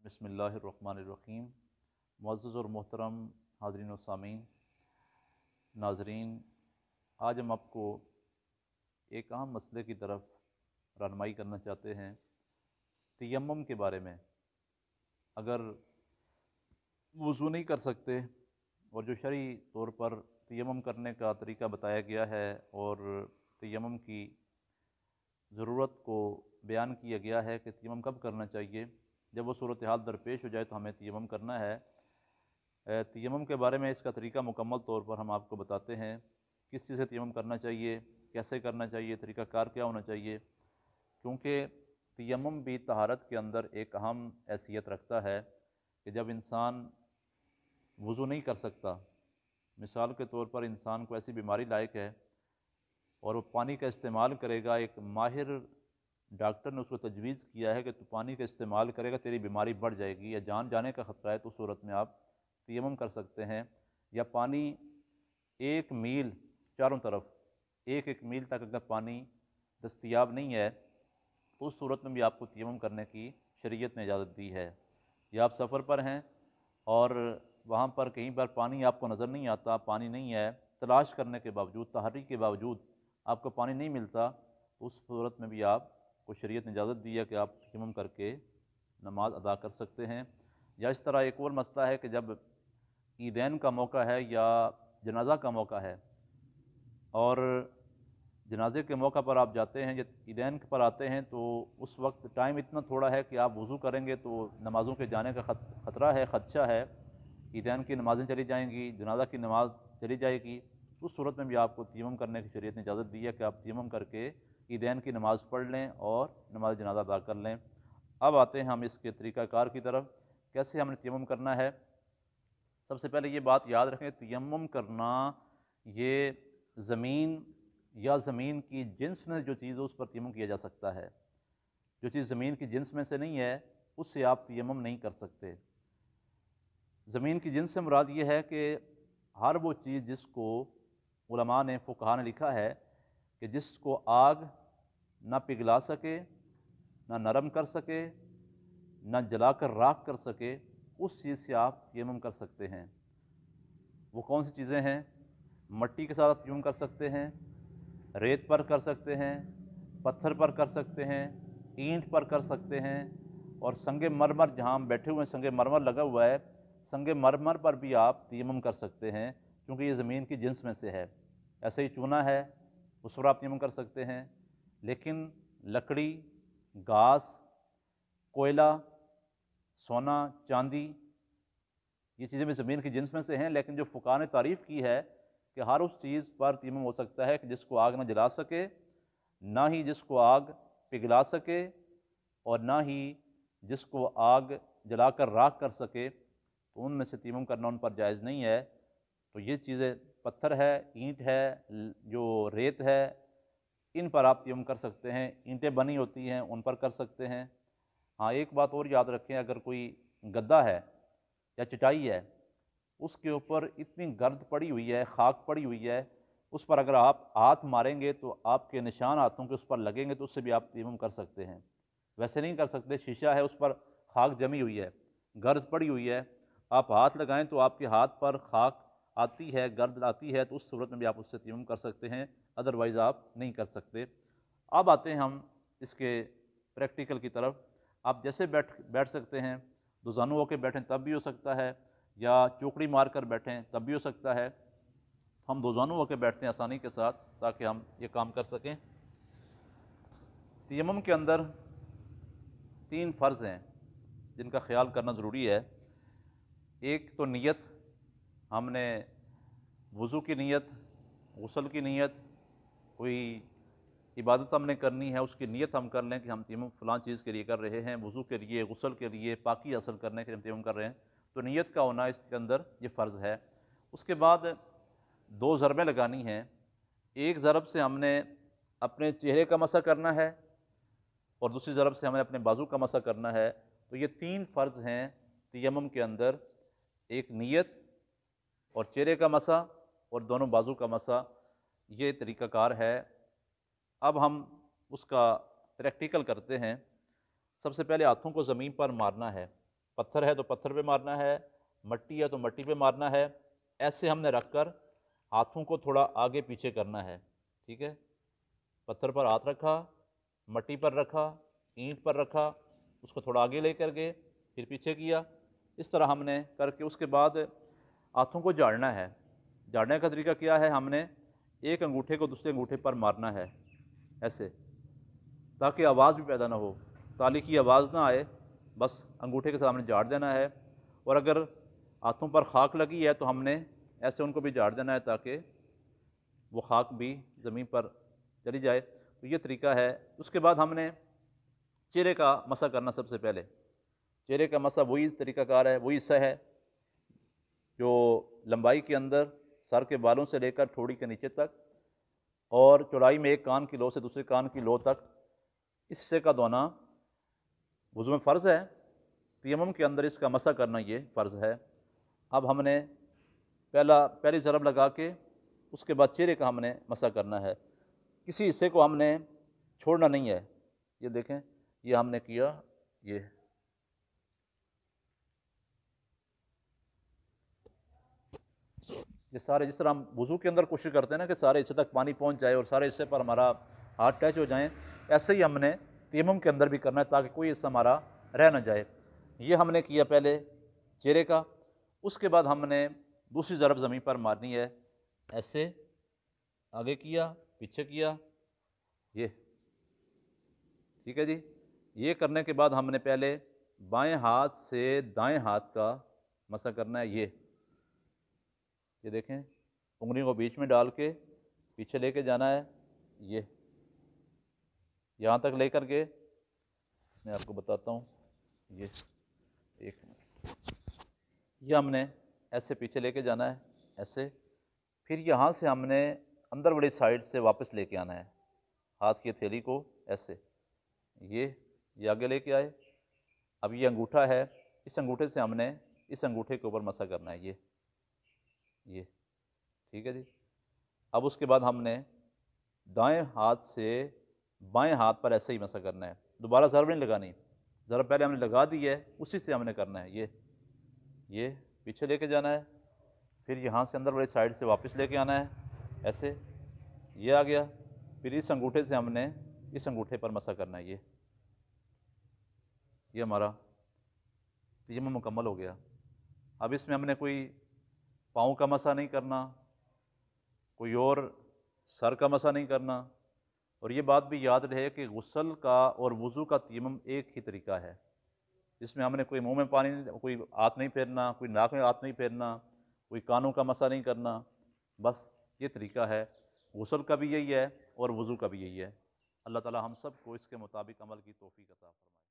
बिस्मिल्लाहिर्रहमानिर्रहीम। मुअज़्ज़ज़ और मोहतरम हाज़रीन व सामीन, नाज़रीन, आज हम आपको एक अहम मसले की तरफ रहनुमाई करना चाहते हैं, तयम्मुम के बारे में। अगर वुज़ू नहीं कर सकते और जो शरई तौर पर तयम्मुम करने का तरीका बताया गया है और तयम्मुम की ज़रूरत को बयान किया गया है कि तयम्मुम कब करना चाहिए, जब वो सूरत हाल दरपेश हो जाए तो हमें तयम्मुम करना है। तयम्मुम के बारे में इसका तरीका मुकम्मल तौर पर हम आपको बताते हैं, किस चीज़ से तयम्मुम करना चाहिए, कैसे करना चाहिए, तरीक़ाकार क्या होना चाहिए। क्योंकि तयम्मुम भी तहारत के अंदर एक अहम हैसियत रखता है कि जब इंसान वुज़ू नहीं कर सकता, मिसाल के तौर पर इंसान को ऐसी बीमारी लायक है और वो पानी का इस्तेमाल करेगा, एक माहिर डॉक्टर ने उसको तजवीज़ किया है कि तू पानी का इस्तेमाल करेगा तेरी बीमारी बढ़ जाएगी या जान जाने का ख़तरा है, तो उस सूरत में आप तयम्मुम कर सकते हैं। या पानी 1 मील चारों तरफ, एक मील तक अगर पानी दस्तयाब नहीं है तो उस सूरत में भी आपको तयम्मुम करने की शरीयत ने इजाज़त दी है। या आप सफ़र पर हैं और वहाँ पर कहीं पर पानी आपको नज़र नहीं आता, पानी नहीं है, तलाश करने के बावजूद, तहरी के बावजूद आपको पानी नहीं मिलता, तो उस सूरत में भी आपको शरीयत ने इजाज़त दी है कि आप तयम्मुम करके नमाज अदा कर सकते हैं। या इस तरह एक और मसला है कि जब ईदैन का मौका है या जनाज़ा का मौका है और जनाजे के मौका पर आप जाते हैं या ईदैन पर आते हैं, तो उस वक्त टाइम इतना थोड़ा है कि आप वज़ू करेंगे तो नमाज़ों के जाने का ख़तरा है, ख़दशा है, ईदैन की नमाज़ें चली जाएंगी, जनाजा की नमाज़ चली जाएगी। उस सूरत में भी आपको तयम्मुम करने की शरीयत ने इजाज़त दी है कि आप तयम्मुम करके ईदैन की नमाज़ पढ़ लें और नमाज जनाजा अदा कर लें। अब आते हैं हम इसके तरीक़ाकार की तरफ, कैसे हमने तयम्मुम करना है। सबसे पहले ये बात याद रखें, तयम्मुम करना ये ज़मीन या ज़मीन की जिन्स में जो चीज़ हो उस पर तयम्मुम किया जा सकता है। जो चीज़ ज़मीन की जिन्स में से नहीं है उससे आप तयम्मुम नहीं कर सकते। ज़मीन की जिन्स से मुराद ये है कि हर वो चीज़ जिसको उलमा ने, फ़ुक़हा ने लिखा है कि जिसको आग ना पिघला सके, ना नरम कर सके, ना जलाकर राख कर सके, उस चीज़ से आप तयम्मुम कर सकते हैं। वो कौन सी चीज़ें हैं? मट्टी के साथ आप तयम्मुम कर सकते हैं, रेत पर कर सकते हैं, पत्थर पर कर सकते हैं, ईंट पर कर सकते हैं, और संगे मरमर, जहाँ हम बैठे हुए हैं संगे मरमर लगा हुआ है, संगे मरमर पर भी आप तयम्मुम कर सकते हैं, क्योंकि ये ज़मीन की जिन्स में से है। ऐसे ही चूना है, उस पर आप तयम्मुम कर सकते हैं। लेकिन लकड़ी, घास, कोयला, सोना, चांदी, ये चीज़ें भी ज़मीन की जिन्स में से हैं। लेकिन जो फ़ुक़हा ने तारीफ़ की है कि हर उस चीज़ पर तयम्मुम हो सकता है कि जिसको आग ना जला सके, ना ही जिसको आग पिघला सके, और ना ही जिसको आग जलाकर राख कर सके, तो उनमें से तयम्मुम करना उन पर जायज़ नहीं है। तो ये चीज़ें पत्थर है, ईंट है, जो रेत है, इन पर आप तयम्मुम कर सकते हैं। ईंटें बनी होती हैं उन पर कर सकते हैं। हाँ, एक बात और याद रखें, अगर कोई गद्दा है या चटाई है, उसके ऊपर इतनी गर्द पड़ी हुई है, खाक पड़ी हुई है, उस पर अगर आप हाथ मारेंगे तो आपके निशान हाथों के उस पर लगेंगे, तो उससे भी आप तयम्मुम कर सकते हैं। वैसे नहीं कर सकते। शीशा है, उस पर खाक जमी हुई है, गर्द पड़ी हुई है, आप हाथ लगाएं तो आपके हाथ पर खाक आती है, गर्द आती है, तो उस सूरत में भी आप उससे तयम्मुम कर सकते हैं, अदरवाइज़ आप नहीं कर सकते। अब आते हैं हम इसके प्रैक्टिकल की तरफ। आप जैसे बैठ सकते हैं, दुजानू होकर बैठें तब भी हो सकता है, या चौकड़ी मार कर बैठें तब भी हो सकता है। हम दोजानू होकर बैठते हैं आसानी के साथ, ताकि हम ये काम कर सकें। तयम्मुम के अंदर 3 फ़र्ज़ हैं जिनका ख्याल करना ज़रूरी है। एक तो नीयत, हमने वज़ू की नीयत, गुस्ल की नीयत, कोई इबादत हमने करनी है उसकी नीयत हम कर लें कि हम तयम्मुम फ़लाँ चीज़ के लिए कर रहे हैं, वज़ू के लिए, गुस्ल के लिए, पाकी हासिल करने के लिए हम तयम्मुम कर रहे हैं। तो नीयत का होना इसके अंदर ये फ़र्ज़ है। उसके बाद 2 ज़रबें लगानी हैं। एक ज़रब से हमने अपने चेहरे का मसा करना है और दूसरी ज़रब से हमें अपने बाजू का मसा करना है। तो ये 3 फ़र्ज़ हैं तयम्मुम के अंदर, एक नीयत और चेहरे का मसा और दोनों बाजू का मसा। ये तरीक़ाकार है। अब हम उसका प्रैक्टिकल करते हैं। सबसे पहले हाथों को ज़मीन पर मारना है, पत्थर है तो पत्थर पे मारना है, मट्टी है तो मट्टी पे मारना है। ऐसे हमने रख कर हाथों को थोड़ा आगे पीछे करना है। ठीक है, पत्थर पर हाथ रखा, मट्टी पर रखा, ईंट पर रखा, उसको थोड़ा आगे लेकर गए, फिर पीछे किया। इस तरह हमने करके उसके बाद हाथों को झाड़ना है। झाड़ने का तरीका क्या है, हमने एक अंगूठे को दूसरे अंगूठे पर मारना है ऐसे, ताकि आवाज़ भी पैदा ना हो, ताली की आवाज़ ना आए। बस अंगूठे के सामने झाड़ देना है। और अगर हाथों पर खाक लगी है तो हमने ऐसे उनको भी झाड़ देना है, ताकि वो खाक भी ज़मीन पर चली जाए। तो ये तरीका है। उसके बाद हमने चेहरे का मसा करना। सबसे पहले चेहरे का मसा वही तरीकाकार है, वही हिस्सा है जो लंबाई के अंदर सर के बालों से लेकर ठोड़ी के नीचे तक, और चौड़ाई में एक कान की लो से दूसरे कान की लो तक, इस हिस्से का धोना वुज़ू में फ़र्ज़ है। तयम्मुम के अंदर इसका मसा करना ये फ़र्ज़ है। अब हमने पहली ज़रब लगा के उसके बाद चेहरे का हमने मसा करना है। किसी हिस्से को हमने छोड़ना नहीं है। ये देखें, ये हमने किया, ये सारे, जिस तरह हम वुज़ू के अंदर कोशिश करते हैं ना कि सारे हिस्से तक पानी पहुंच जाए और सारे हिस्से पर हमारा हाथ टच हो जाएं, ऐसे ही हमने तयम्मुम के अंदर भी करना है, ताकि कोई हिस्सा हमारा रह ना जाए। ये हमने किया पहले चेहरे का। उसके बाद हमने दूसरी ज़रब ज़मीन पर मारनी है, ऐसे आगे किया, पीछे किया, ये। ठीक है जी। ये करने के बाद हमने पहले बाएं हाथ से दाएं हाथ का मसा करना है। ये देखें, उंगली को बीच में डाल के पीछे लेके जाना है, ये यहाँ तक लेकर के, मैं आपको बताता हूँ। ये एक मिनट, ये हमने ऐसे पीछे लेके जाना है, ऐसे। फिर यहाँ से हमने अंदर वाली साइड से वापस लेके आना है हाथ की हथेली को, ऐसे। ये आगे लेके आए। अब ये अंगूठा है, इस अंगूठे से हमने इस अंगूठे के ऊपर मसा करना है, ये। ठीक है जी। अब उसके बाद हमने दाएं हाथ से बाएं हाथ पर ऐसे ही मसा करना है। दोबारा ज़रब नहीं लगानी, ज़रब पहले हमने लगा दी है, उसी से हमने करना है। ये पीछे लेके जाना है, फिर यहाँ से अंदर वाली साइड से वापस लेके आना है, ऐसे। ये आ गया। फिर इस अंगूठे से हमने इस अंगूठे पर मसा करना है, ये हमारा तयम्मुम मुकम्मल हो गया। अब इसमें हमने कोई पाँव का मसा नहीं करना, कोई और सर का मसा नहीं करना। और ये बात भी याद रहे कि गुस्ल का और वज़ू का तयम्मुम एक ही तरीका है। इसमें हमने कोई मुंह में पानी, कोई हाथ नहीं फेरना, कोई नाक में हाथ नहीं फेरना, कोई कानों का मसा नहीं करना। बस ये तरीका है। गुस्ल का भी यही है और वज़ू का भी यही है। अल्लाह ताला हम सब को इसके मुताबिक अमल की तौफीक अता फरमाए।